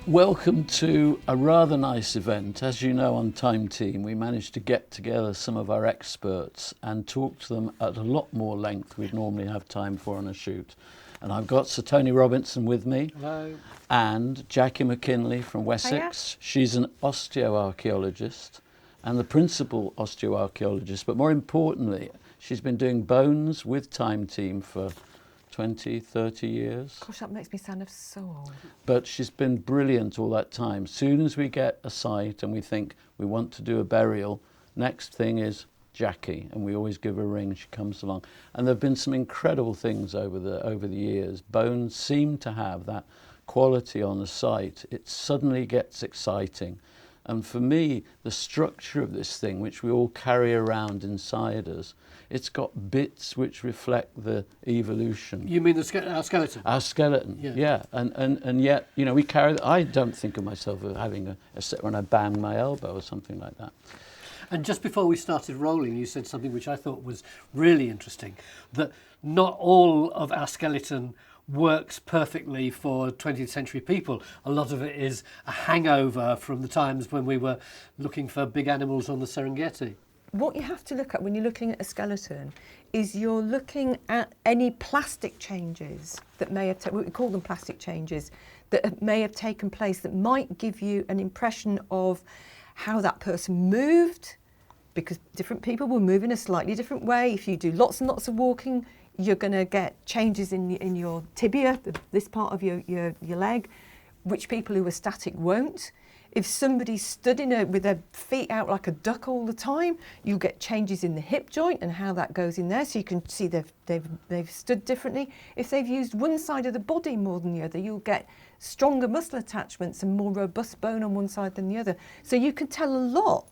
Welcome to a rather nice event. As you know, on Time Team, we managed to get together some of our experts and talk to them at a lot more length we'd normally have time for on a shoot. And I've got Sir Tony Robinson with me. Hello. And Jackie McKinley from Wessex. Hiya. She's an osteoarchaeologist and the principal osteoarchaeologist. But more importantly, she's been doing bones with Time Team for 20, 30 years. Gosh, that makes me sound so old. But she's been brilliant all that time. Soon as we get a site and we think we want to do a burial, next thing is Jackie, and we always give her a ring. She comes along, and there have been some incredible things over the years. Bones seem to have that quality on the site. It suddenly gets exciting, and for me, the structure of this thing, which we all carry around inside us, it's got bits which reflect the evolution. You mean our skeleton? Our skeleton, yeah. And yet, you know, we carry. I don't think of myself as having a set when I bang my elbow or something like that. And just before we started rolling, you said something which I thought was really interesting, that not all of our skeleton works perfectly for 20th century people. A lot of it is a hangover from the times when we were looking for big animals on the Serengeti. What you have to look at when you're looking at a skeleton is you're looking at any plastic changes that may have we call them plastic changes, that may have taken place that might give you an impression of how that person moved, because different people will move in a slightly different way. If you do lots and lots of walking, you're going to get changes in your tibia, this part of your leg, which people who are static won't. If somebody stood with their feet out like a duck all the time, you'll get changes in the hip joint and how that goes in there. So you can see they've stood differently. If they've used one side of the body more than the other, you'll get stronger muscle attachments and more robust bone on one side than the other. So you can tell a lot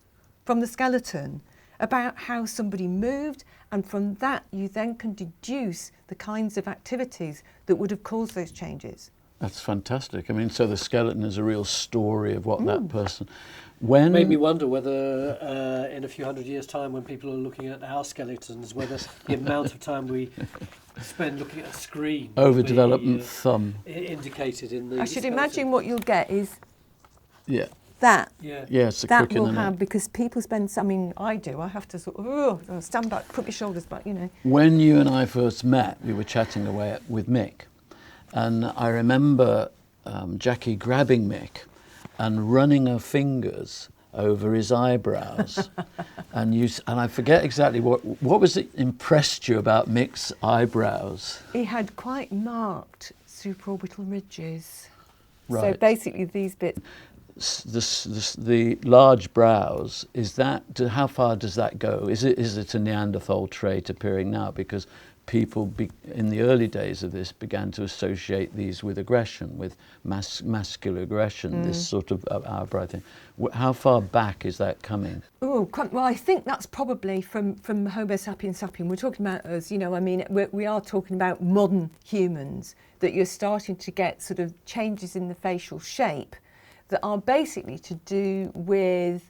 from the skeleton about how somebody moved, and from that you then can deduce the kinds of activities that would have caused those changes. That's fantastic. I mean, so the skeleton is a real story of what that person... When Made me wonder whether in a few hundred years' time, when people are looking at our skeletons, whether the amount of time we spend looking at a screen... Overdevelopment thumb. Indicated in the I should skeleton. imagine what you'll get is Yeah. that. Yeah. Yeah, it's a That quick in will the have, neck. because people spend, I mean, I do, I have to sort of stand back, put my shoulders back, you know. When you and I first met, we were chatting away with Mick. And I remember Jackie grabbing Mick and running her fingers over his eyebrows. and I forget exactly what was it impressed you about Mick's eyebrows? He had quite marked supraorbital ridges. Right. So basically these bits. The large brows, how far does that go? Is it a Neanderthal trait appearing now? Because people in the early days of this began to associate these with aggression, with masculine aggression, this sort of eyebrow thing. How far back is that coming? Oh, well, I think that's probably from Homo sapiens sapien. We're talking about us, you know, I mean, we are talking about modern humans, that you're starting to get sort of changes in the facial shape that are basically to do with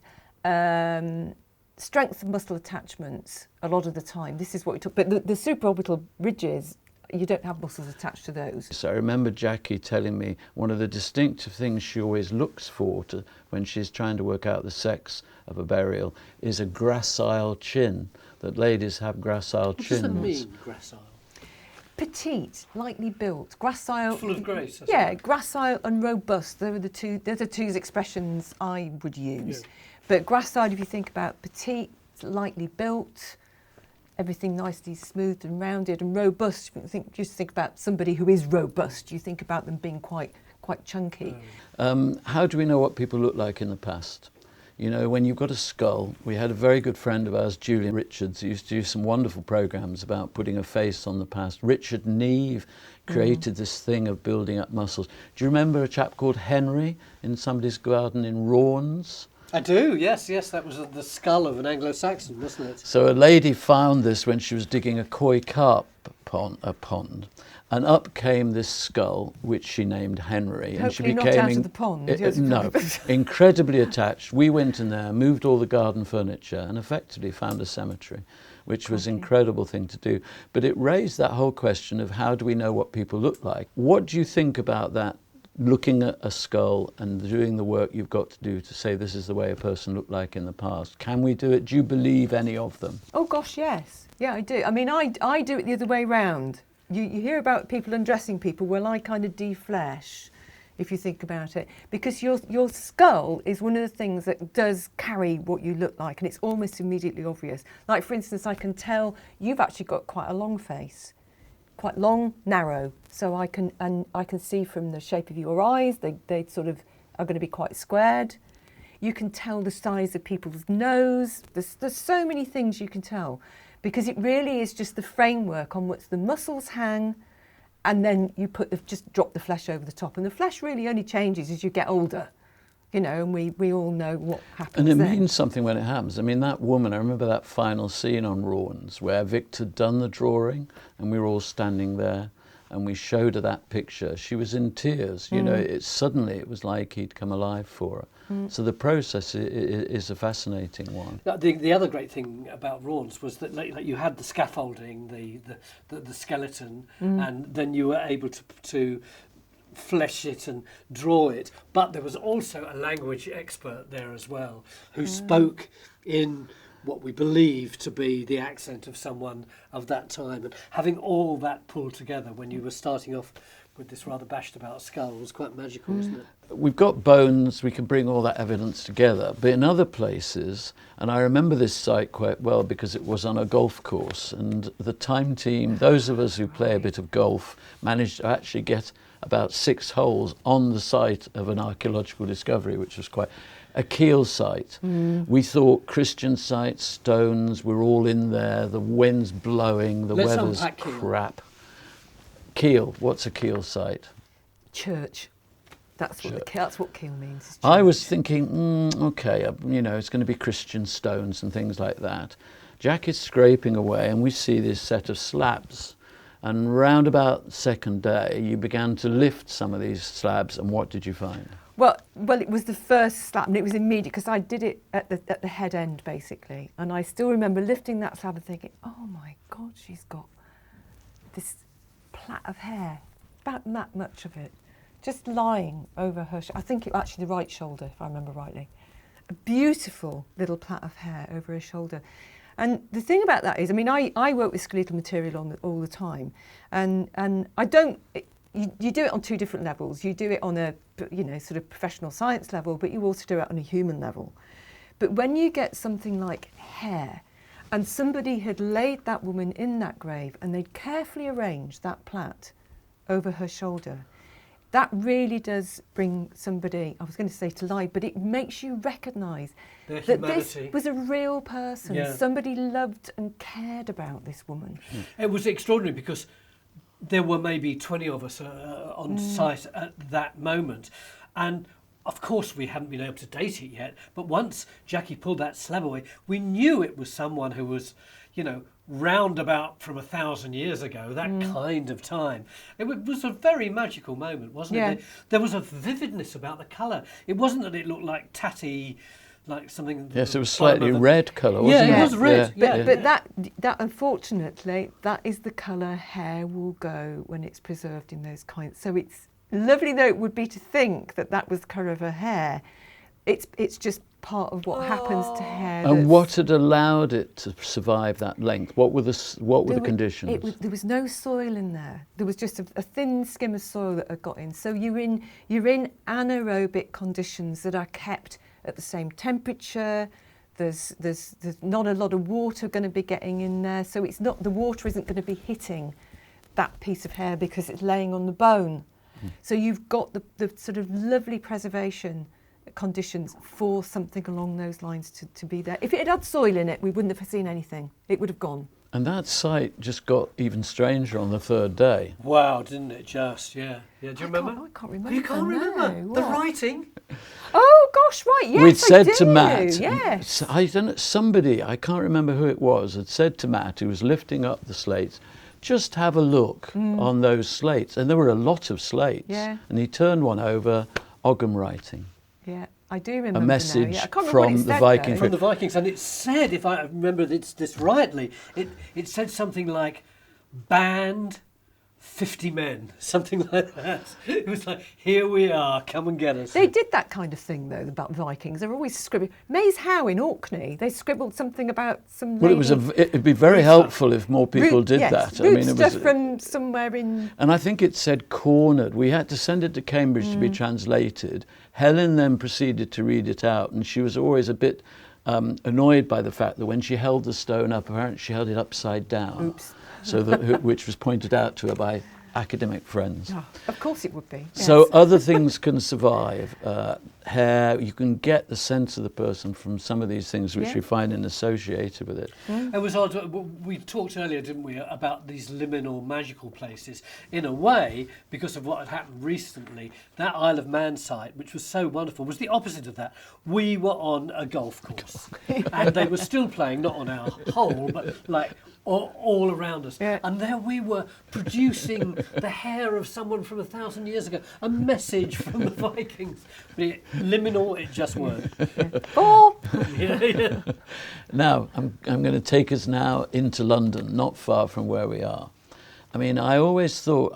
strength of muscle attachments a lot of the time. This is what we talk about. But the supraorbital ridges, you don't have muscles attached to those. So I remember Jackie telling me one of the distinctive things she always looks for when she's trying to work out the sex of a burial is a gracile chin, that ladies have gracile chins. What does that mean, gracile? Petite, lightly built, gracile. Full of grace. Yeah, gracile and robust. They're the two expressions I would use. Yeah. But gracile, if you think about petite, lightly built, everything nicely smoothed and rounded, and robust. Just think about somebody who is robust. You think about them being quite chunky. How do we know what people look like in the past? You know, when you've got a skull, we had a very good friend of ours, Julian Richards, who used to do some wonderful programmes about putting a face on the past. Richard Neve created this thing of building up muscles. Do you remember a chap called Henry in somebody's garden in Raunds? I do, yes, that was the skull of an Anglo-Saxon, wasn't it? So a lady found this when she was digging a koi carp pond, and up came this skull, which she named Henry. Hopefully and she became not out of the pond. No, incredibly attached. We went in there, moved all the garden furniture, and effectively found a cemetery, which was an incredible thing to do. But it raised that whole question of how do we know what people look like? What do you think about that looking at a skull and doing the work you've got to do to say this is the way a person looked like in the past. Can we do it? Do you believe any of them? Oh gosh, yes. Yeah, I do. I mean, I do it the other way round. You hear about people undressing people. Well, I kind of deflesh, if you think about it, because your skull is one of the things that does carry what you look like, and it's almost immediately obvious. Like, for instance, I can tell you've actually got quite a long face. Quite long, narrow, so I can see from the shape of your eyes, they sort of are going to be quite squared. You can tell the size of people's nose. There's so many things you can tell, because it really is just the framework on which the muscles hang, and then you just drop the flesh over the top, and the flesh really only changes as you get older. You know, and we all know what happens. And it then. means something when it happens. I mean, that woman, I remember that final scene on Rawns where Victor had done the drawing and we were all standing there and we showed her that picture. She was in tears. You know, it was like he'd come alive for her. So the process is a fascinating one. The other great thing about Rawns was that like you had the scaffolding, the skeleton, and then you were able to flesh it and draw it, but there was also a language expert there as well who spoke in what we believe to be the accent of someone of that time, and having all that pulled together when you were starting off with this rather bashed about skull was quite magical, wasn't it? We've got bones, we can bring all that evidence together, but in other places, and I remember this site quite well because it was on a golf course, and the time team, those of us who play a bit of golf, managed to actually get about 6 holes on the site of an archaeological discovery, which was quite a keel site. We thought Christian sites, stones, we're all in there, the wind's blowing, the weather's crap. Keel, what's a keel site? Church. That's what keel means. I was thinking, okay, you know, it's going to be Christian stones and things like that. Jack is scraping away and we see this set of slabs. And round about the second day, you began to lift some of these slabs, and what did you find? Well, it was the first slab, and it was immediate because I did it at the head end basically, and I still remember lifting that slab and thinking, "Oh my God, she's got this plait of hair, about that much of it, just lying over her. I think it was actually the right shoulder, if I remember rightly. A beautiful little plait of hair over her shoulder." And the thing about that is, I mean, I work with skeletal material all the time, and I don't. You do it on 2 different levels. You do it on a sort of professional science level, but you also do it on a human level. But when you get something like hair, and somebody had laid that woman in that grave, and they'd carefully arranged that plait over her shoulder, that really does bring somebody, I was going to say to life, but it makes you recognise that this was a real person. Yeah. Somebody loved and cared about this woman. It was extraordinary because there were maybe 20 of us on site at that moment. And of course we hadn't been able to date it yet, but once Jackie pulled that slab away, we knew it was someone who was, round about from 1,000 years ago, that kind of time. It was a very magical moment, wasn't it? There was a vividness about the colour. It wasn't that it looked like tatty, like something... Yes, it was slightly red colour, wasn't it? Yeah, it was red. Yeah. But that unfortunately, that is the colour hair will go when it's preserved in those kinds. So it's lovely though it would be to think that was the colour of her hair. It's just part of what happens to hair. And what had allowed it to survive that length? What were the conditions? There was no soil in there. There was just a thin skim of soil that had got in. So you're in anaerobic conditions that are kept at the same temperature. There's not a lot of water going to be getting in there. So the water isn't going to be hitting that piece of hair because it's laying on the bone. So you've got the sort of lovely preservation conditions for something along those lines to be there. If it had soil in it, we wouldn't have seen anything. It would have gone. And that site just got even stranger on the 3rd day. Wow, didn't it just? Yeah. Do you remember? I can't remember. You can't remember? The writing? Oh, gosh, right, yes, We'd said to Matt, yes. I don't know, somebody, I can't remember who it was, had said to Matt, who was lifting up the slates, just have a look on those slates. And there were a lot of slates. Yeah. And he turned one over, Ogham writing. Yeah, I do remember. A message from the Viking. From the Vikings, and it said, if I remember this rightly, it said something like banned 50 men, something like that. It was like, here we are, come and get us. They did that kind of thing, though, about Vikings. They're always scribbling. Maze Howe in Orkney, they scribbled something about some Well, lady... it'd be very helpful if more people did yes, that. Root stuff from somewhere in... And I think it said cornered. We had to send it to Cambridge to be translated. Helen then proceeded to read it out, and she was always a bit annoyed by the fact that when she held the stone up, apparently she held it upside down. Oops. So that, which was pointed out to her by academic friends. Oh, of course it would be. Yes. So other things can survive. Hair, you can get the sense of the person from some of these things which we find in associated with it. It was odd. We talked earlier, didn't we, about these liminal magical places. In a way, because of what had happened recently, that Isle of Man site, which was so wonderful, was the opposite of that. We were on a golf course, and they were still playing, not on our hole, but like all around us. Yeah. And there we were producing the hair of someone from 1,000 years ago, a message from the Vikings. Liminal, it just weren't. Oh! Yeah. Now, I'm going to take us now into London, not far from where we are. I mean, I always thought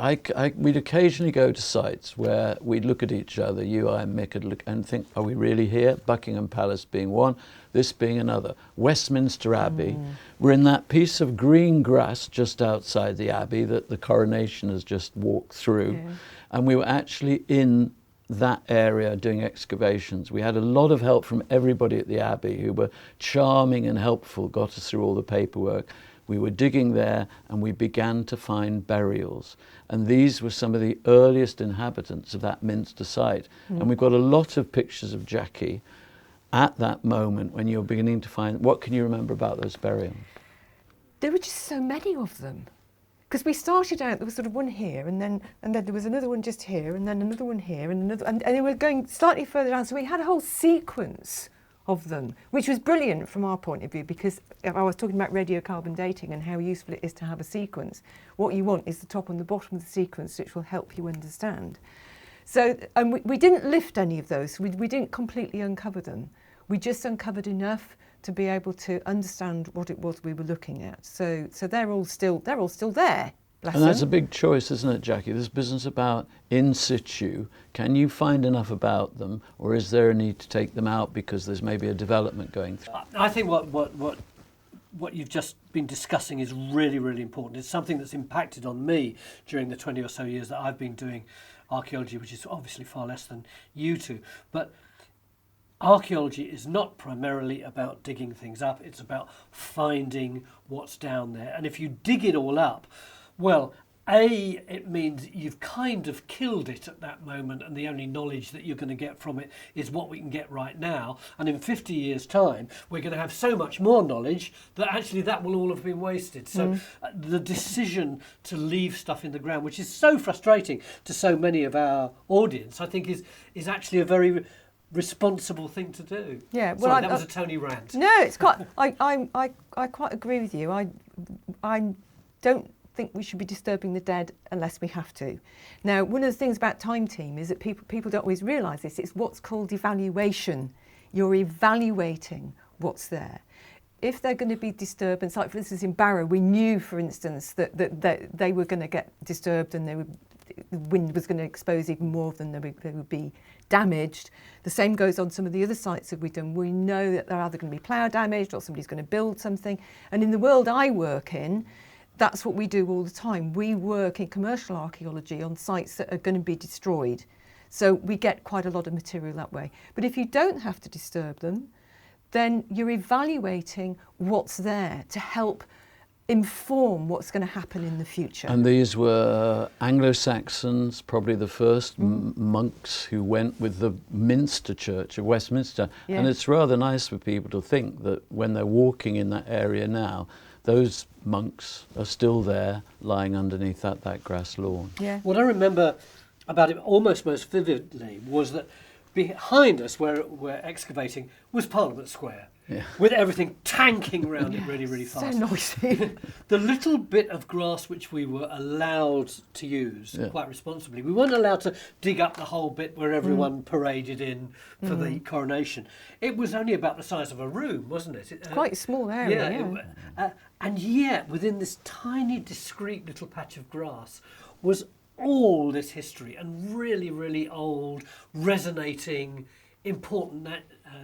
we'd occasionally go to sites where we'd look at each other, you, I, and Mick, would look and think, are we really here? Buckingham Palace being one, this being another. Westminster Abbey. We're in that piece of green grass just outside the Abbey that the coronation has just walked through. Yeah. And we were actually in that area doing excavations. We had a lot of help from everybody at the Abbey who were charming and helpful, got us through all the paperwork. We were digging there and we began to find burials. And these were some of the earliest inhabitants of that Minster site. And we've got a lot of pictures of Jackie at that moment when you're beginning to find, what can you remember about those burials? There were just so many of them. Because we started out, there was sort of one here, and then there was another one just here, and then another one here, and another, and they were going slightly further down. So we had a whole sequence of them, which was brilliant from our point of view, because I was talking about radiocarbon dating and how useful it is to have a sequence. What you want is the top and the bottom of the sequence, which will help you understand. So, and we didn't lift any of those. We didn't completely uncover them. We just uncovered enough to be able to understand what it was we were looking at. So they're all still there. Bless And that's a them. big choice, isn't it, Jackie? This business about in situ. Can you find enough about them, or is there a need to take them out because there's maybe a development going through? I think what you've just been discussing is really, really important. It's something that's impacted on me during the 20 or so years that I've been doing archaeology, which is obviously far less than you two. But archaeology is not primarily about digging things up. It's about finding what's down there. And if you dig it all up, well, A, it means you've kind of killed it at that moment, and the only knowledge that you're going to get from it is what we can get right now. And in 50 years' time, we're going to have so much more knowledge that actually that will all have been wasted. So the decision to leave stuff in the ground, which is so frustrating to so many of our audience, I think is actually a very responsible thing to do. Yeah, well, Sorry, that was a Tony rant. No, it's quite. I quite agree with you. I don't think we should be disturbing the dead unless we have to. Now, one of the things about Time Team is that people don't always realise this. It's what's called evaluation. You're evaluating what's there. If they're going to be disturbance, like for instance in Barrow, we knew, for instance, that they were going to get disturbed and the wind was going to expose even more of them. They would be damaged. The same goes on some of the other sites that we've done. We know that they're either going to be plough damaged or somebody's going to build something. And in the world I work in, that's what we do all the time. We work in commercial archaeology on sites that are going to be destroyed. So we get quite a lot of material that way. But if you don't have to disturb them, then you're evaluating what's there to help inform what's going to happen in the future. And these were Anglo-Saxons, probably the first monks who went with the Minster Church of Westminster. Yeah. And it's rather nice for people to think that when they're walking in that area now, those monks are still there, lying underneath that grass lawn. Yeah. What I remember about it almost most vividly was that behind us, where we're excavating, was Parliament Square. Yeah. With everything tanking around it really, really So fast. noisy. The little bit of grass which we were allowed to use quite responsibly, we weren't allowed to dig up the whole bit where everyone paraded in for the coronation. It was only about the size of a room, wasn't it? Quite a small area. Yeah. And yet, within this tiny, discreet little patch of grass, was all this history and really, really old, resonating, important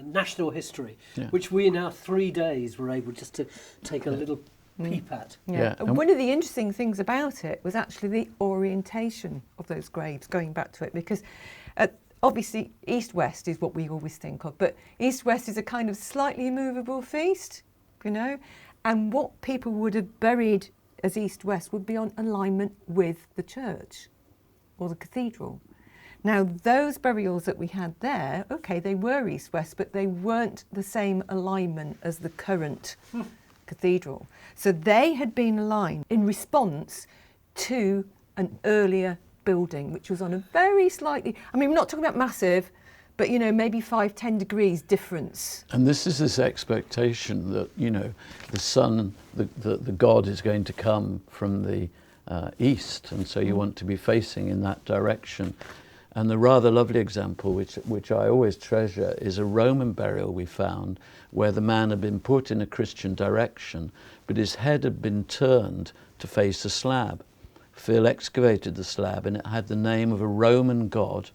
national history, which we in our 3 days were able just to take a little peep at. Yeah. And one of the interesting things about it was actually the orientation of those graves, going back to it, because obviously east-west is what we always think of, but east-west is a kind of slightly immovable feast, you know, and what people would have buried as east-west would be on alignment with the church or the cathedral. Now, those burials that we had there, okay, they were east-west, but they weren't the same alignment as the current cathedral. So they had been aligned in response to an earlier building, which was on a very slightly, I mean, we're not talking about massive, but, you know, maybe 5-10 degrees difference. And this is this expectation that, you know, the sun, the god is going to come from the east, and so you want to be facing in that direction. And the rather lovely example, which I always treasure, is a Roman burial we found where the man had been put in a Christian direction, but his head had been turned to face a slab. Phil excavated the slab, and it had the name of a Roman god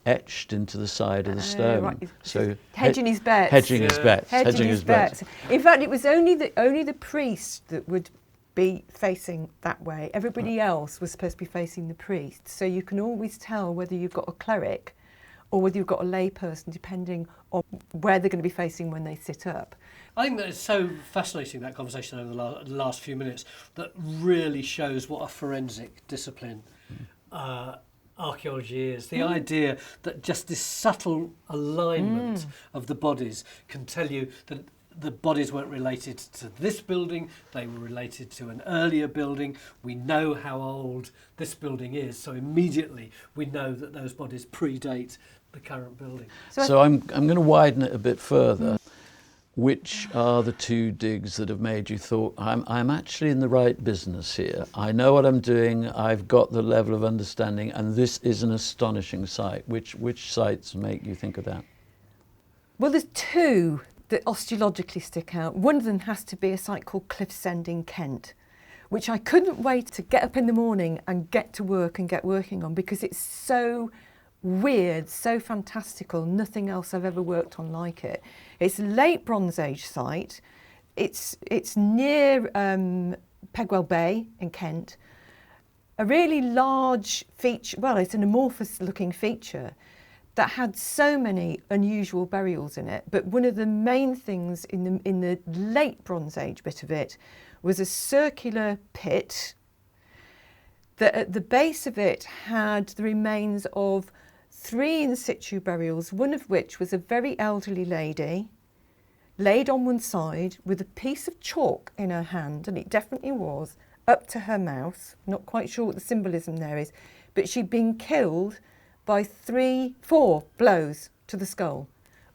etched into the side of the stone. Right. So hedging his bets. Hedging his bets. Hedging his bets. In fact, it was only the priest that would be facing that way. Everybody else was supposed to be facing the priest. So you can always tell whether you've got a cleric or whether you've got a lay person, depending on where they're going to be facing when they sit up. I think that it's so fascinating, that conversation over the last few minutes, that really shows what a forensic discipline archaeology is. The idea that just this subtle alignment of the bodies can tell you that the bodies weren't related to this building, they were related to an earlier building. We know how old this building is, so immediately we know that those bodies predate the current building. So I'm going to widen it a bit further. Which are the 2 digs that have made you thought, I'm actually in the right business here. I know what I'm doing, I've got the level of understanding, and this is an astonishing site. Which sites make you think of that? Well, there's 2 that osteologically stick out. One of them has to be a site called Cliffsend in Kent, which I couldn't wait to get up in the morning and get to work and get working on, because it's so weird, so fantastical, nothing else I've ever worked on like it. It's a late Bronze Age site. It's near Pegwell Bay in Kent. A really large feature, well, it's an amorphous looking feature that had so many unusual burials in it. But one of the main things in the late Bronze Age bit of it was a circular pit that at the base of it had the remains of 3 in situ burials, one of which was a very elderly lady laid on one side with a piece of chalk in her hand, and it definitely was, up to her mouth. Not quite sure what the symbolism there is, but she'd been killed by 4 blows to the skull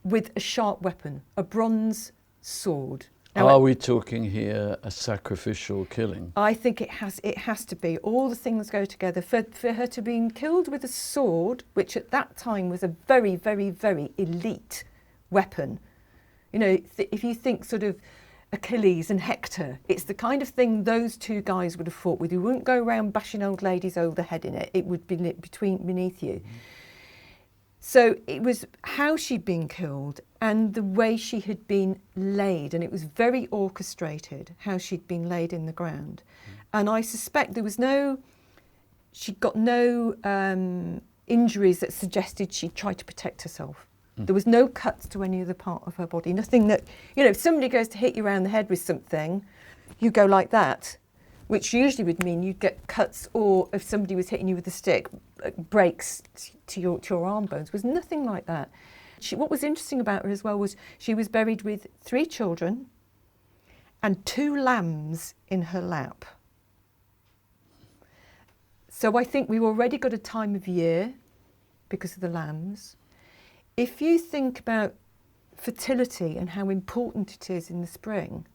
with a sharp weapon, a bronze sword. Now, are we talking here a sacrificial killing? I think it has to be. All the things go together. For her to be killed with a sword, which at that time was a very, very, very elite weapon. You know, if you think sort of Achilles and Hector, it's the kind of thing those 2 guys would have fought with. You wouldn't go around bashing old ladies over the head in it. It would be lit beneath you. So it was how she'd been killed and the way she had been laid, and it was very orchestrated how she'd been laid in the ground. And I suspect she'd got no injuries that suggested she tried to protect herself. There was no cuts to any other part of her body, nothing that, you know, if somebody goes to hit you around the head with something, you go like that, which usually would mean you'd get cuts, or if somebody was hitting you with a stick, breaks to your arm bones. There was nothing like that. What was interesting about her as well was she was buried with 3 children and 2 lambs in her lap. So I think we've already got a time of year because of the lambs. If you think about fertility and how important it is in the spring,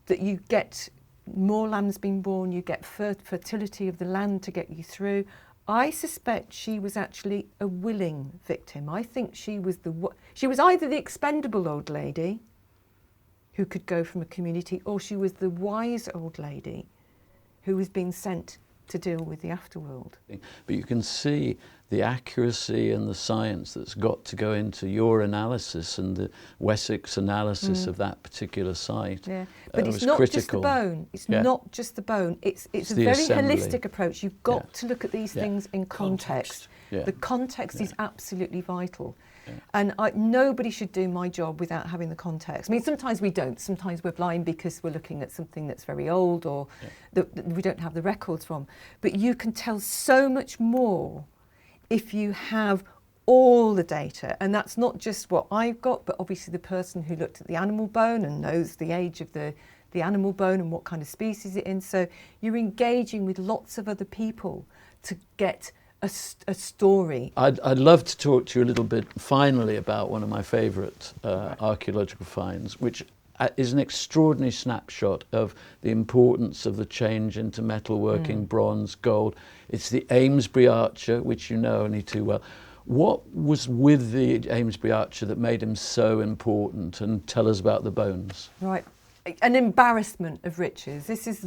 that you get more lambs being born, you get fertility of the land to get you through. I suspect she was actually a willing victim. I think she was either the expendable old lady who could go from a community, or she was the wise old lady who was being sent to deal with the afterworld. But you can see the accuracy and the science that's got to go into your analysis and the Wessex analysis of that particular site. Yeah, but it's was not critical. just the bone. It's Yeah. not just the bone. It's a the very assembly. holistic approach. You've got Yeah. to look at these Yeah. things in context. Yeah. The context Yeah. is absolutely vital. Yeah. And nobody should do my job without having the context. I mean, sometimes we don't. Sometimes we're blind because we're looking at something that's very old or that we don't have the records from. But you can tell so much more if you have all the data. And that's not just what I've got, but obviously the person who looked at the animal bone and knows the age of the animal bone and what kind of species it's in. So you're engaging with lots of other people to get a story. I'd love to talk to you a little bit finally about one of my favourite archaeological finds, which is an extraordinary snapshot of the importance of the change into metalworking, bronze, gold. It's the Amesbury Archer, which you know only too well. What was with the Amesbury Archer that made him so important? And tell us about the bones. Right. An embarrassment of riches. This is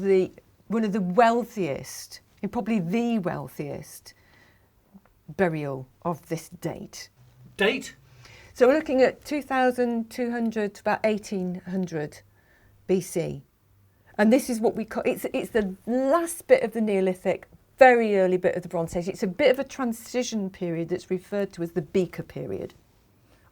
one of the wealthiest, and probably the wealthiest burial of this date. Date? So we're looking at 2200 to about 1800 BC. And this is what we call, it's the last bit of the Neolithic, very early bit of the Bronze Age. It's a bit of a transition period that's referred to as the Beaka Period.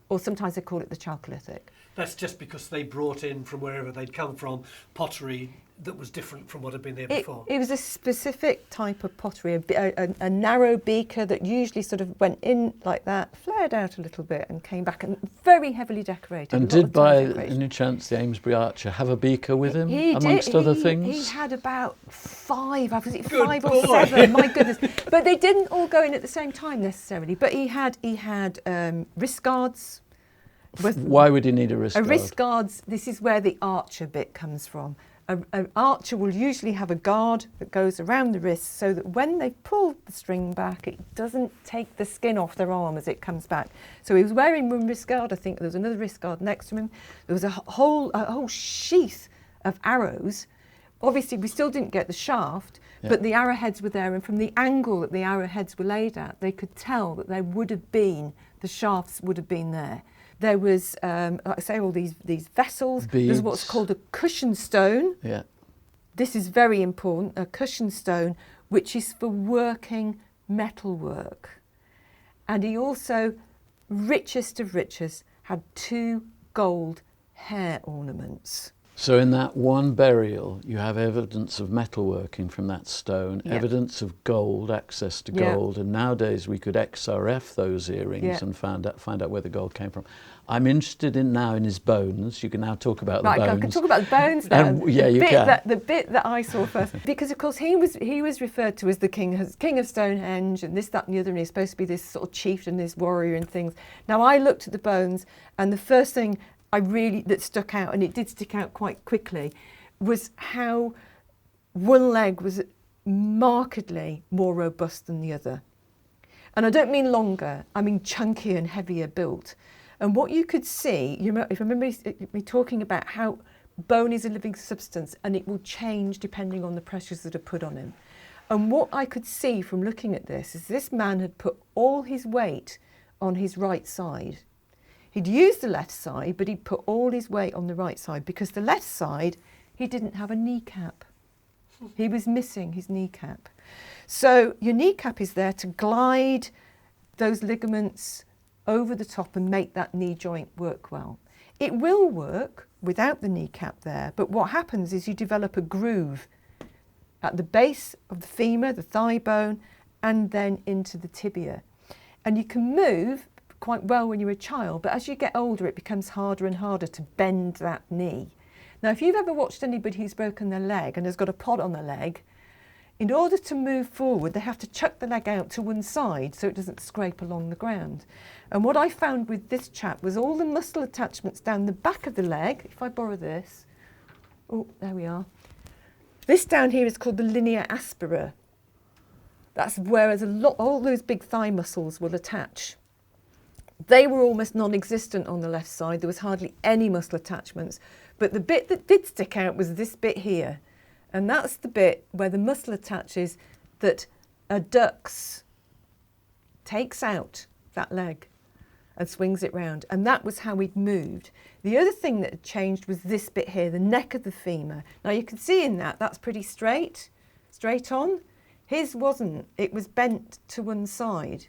Or sometimes they call it the Chalcolithic. That's just because they brought in from wherever they'd come from pottery that was different from what had been there before. It was a specific type of pottery, a narrow beaker that usually sort of went in like that, flared out a little bit and came back, and very heavily decorated. And did by any chance the Amesbury Archer have a beaker with him, amongst other things? He had about 5, was it Good 5 boy. or 7? My goodness! But they didn't all go in at the same time necessarily. But he had wrist guards. Why would he need a wrist guard? A wrist guards. This is where the archer bit comes from. An archer will usually have a guard that goes around the wrist so that when they pull the string back, it doesn't take the skin off their arm as it comes back. So he was wearing one wrist guard. I think there was another wrist guard next to him. There was a whole sheath of arrows. Obviously, we still didn't get the shaft, but the arrowheads were there. And from the angle that the arrowheads were laid at, they could tell that the shafts would have been there. There was, like I say, all these vessels. Beads. There's what's called a cushion stone. Yeah. This is very important, a cushion stone, which is for working metalwork. And he also, richest of riches, had 2 gold hair ornaments. So in that one burial, you have evidence of metalworking from that stone, evidence of gold, access to gold, and nowadays we could XRF those earrings and find out where the gold came from. I'm interested in his bones. You can now talk about the bones. Right, I can talk about the bones now. You can. The bit that I saw first, because of course he was referred to as the king of Stonehenge, and this, that, and the other, and he's supposed to be this sort of chieftain, this warrior, and things. Now I looked at the bones, and the first thing that stuck out, and it did stick out quite quickly, was how one leg was markedly more robust than the other. And I don't mean longer, I mean chunkier and heavier built. And what you could see, if you remember me talking about how bone is a living substance and it will change depending on the pressures that are put on him. And what I could see from looking at this is this man had put all his weight on his right side. He'd used the left side, but he'd put all his weight on the right side because the left side, he didn't have a kneecap. He was missing his kneecap. So your kneecap is there to glide those ligaments over the top and make that knee joint work well. It will work without the kneecap there, but what happens is you develop a groove at the base of the femur, the thigh bone, and then into the tibia. And you can move quite well when you're a child, but as you get older it becomes harder and harder to bend that knee. Now if you've ever watched anybody who's broken their leg and has got a pod on their leg, in order to move forward they have to chuck the leg out to one side so it doesn't scrape along the ground. And what I found with this chap was all the muscle attachments down the back of the leg. If I borrow this, oh there we are. This down here is called the linea aspera. That's whereas all those big thigh muscles will attach. They were almost non-existent on the left side. There was hardly any muscle attachments. But the bit that did stick out was this bit here. And that's the bit where the muscle attaches that a duck's takes out that leg and swings it round, and that was how we'd moved. The other thing that had changed was this bit here, the neck of the femur. Now you can see in that's pretty straight on. His wasn't, it was bent to one side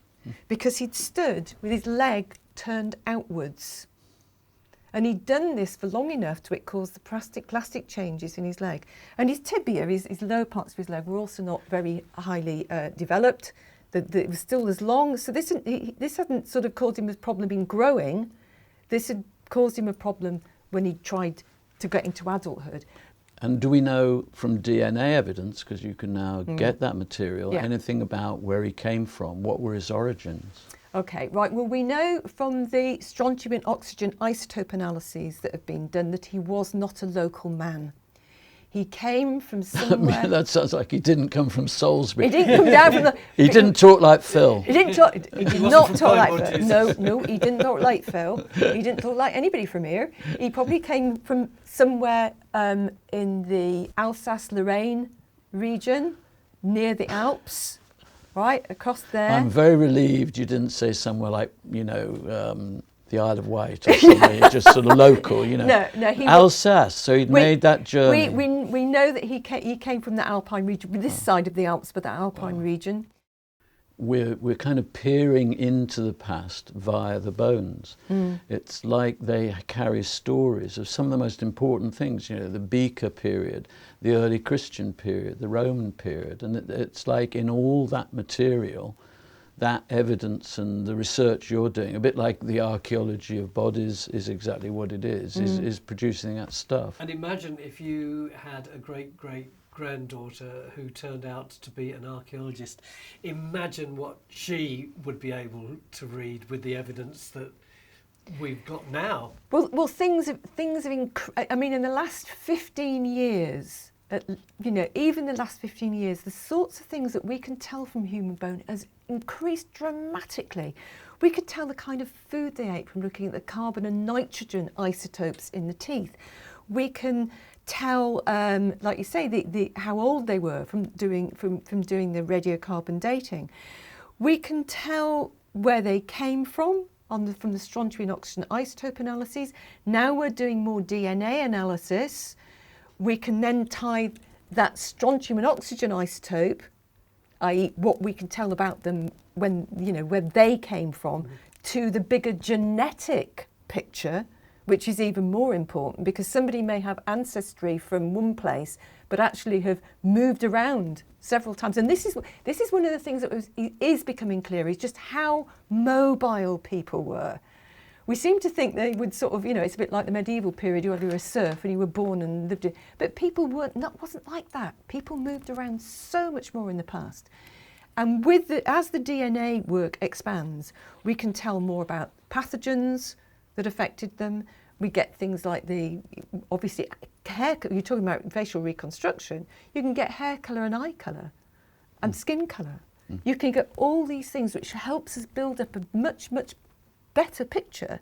because he'd stood with his leg turned outwards. And he'd done this for long enough to it caused the plastic changes in his leg. And his tibia, his lower parts of his leg, were also not very highly developed. It was still as long. So this hadn't sort of caused him a problem in growing. This had caused him a problem when he tried to get into adulthood. And do we know from DNA evidence, because you can now get that material, anything about where he came from? What were his origins? Okay, right. Well, we know from the strontium and oxygen isotope analyses that have been done that he was not a local man. He came from somewhere. That sounds like he didn't come from Salisbury. He didn't come down from the. He didn't talk like Phil. He did not talk like Phil. No, he didn't talk like Phil. He didn't talk like anybody from here. He probably came from somewhere in the Alsace-Lorraine region, near the Alps, right across there. I'm very relieved you didn't say somewhere like, the Isle of Wight or somewhere, just sort of local, No, Alsace, so he'd made that journey. We know that he came from the Alpine region, this side of the Alps, but the Alpine region. We're kind of peering into the past via the bones. It's like they carry stories of some of the most important things, the Beaka period, the early Christian period, the Roman period, and it's like in all that material, that evidence and the research you're doing, a bit like the archaeology of bodies is exactly what it is producing that stuff. And imagine if you had a great-great-granddaughter who turned out to be an archaeologist. Imagine what she would be able to read with the evidence that we've got now. Well, things have I mean, in the last 15 years, even the last 15 years, the sorts of things that we can tell from human bone has increased dramatically. We could tell the kind of food they ate from looking at the carbon and nitrogen isotopes in the teeth. We can tell, like you say, the how old they were from doing the radiocarbon dating. We can tell where they came from from the strontium and oxygen isotope analyses. Now we're doing more DNA analysis. We can then tie that strontium and oxygen isotope, i.e. what we can tell about them when, where they came from, to the bigger genetic picture, which is even more important because somebody may have ancestry from one place but actually have moved around several times. And this is one of the things that is becoming clear, is just how mobile people were. We seem to think they would sort of, it's a bit like the medieval period, you were a serf and you were born and lived in, but people wasn't like that. People moved around so much more in the past. And as the DNA work expands, we can tell more about pathogens that affected them. We get things like obviously hair, you're talking about facial reconstruction, you can get hair colour and eye colour and skin colour. You can get all these things which helps us build up a much, much better picture.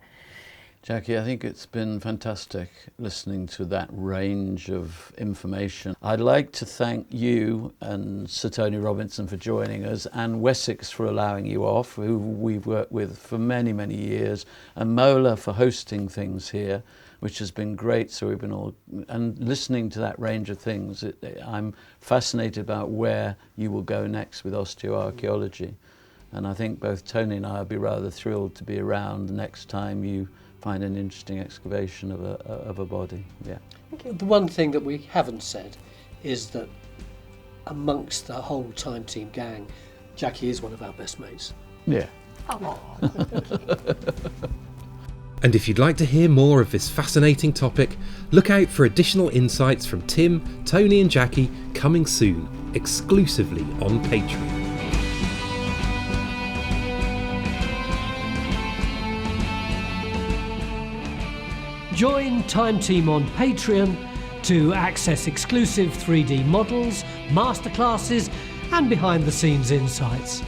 Jackie, I think it's been fantastic listening to that range of information. I'd like to thank you and Sir Tony Robinson for joining us, and Wessex for allowing you off, who we've worked with for many, many years, and MOLA for hosting things here, which has been great. So we've been and listening to that range of things, I'm fascinated about where you will go next with osteoarchaeology. And I think both Tony and I will be rather thrilled to be around the next time you find an interesting excavation of a body. Yeah. Okay. The one thing that we haven't said is that amongst the whole Time Team gang, Jackie is one of our best mates. Yeah. Oh. And if you'd like to hear more of this fascinating topic, look out for additional insights from Tim, Tony and Jackie coming soon, exclusively on Patreon. Join Time Team on Patreon to access exclusive 3D models, masterclasses and behind the scenes insights.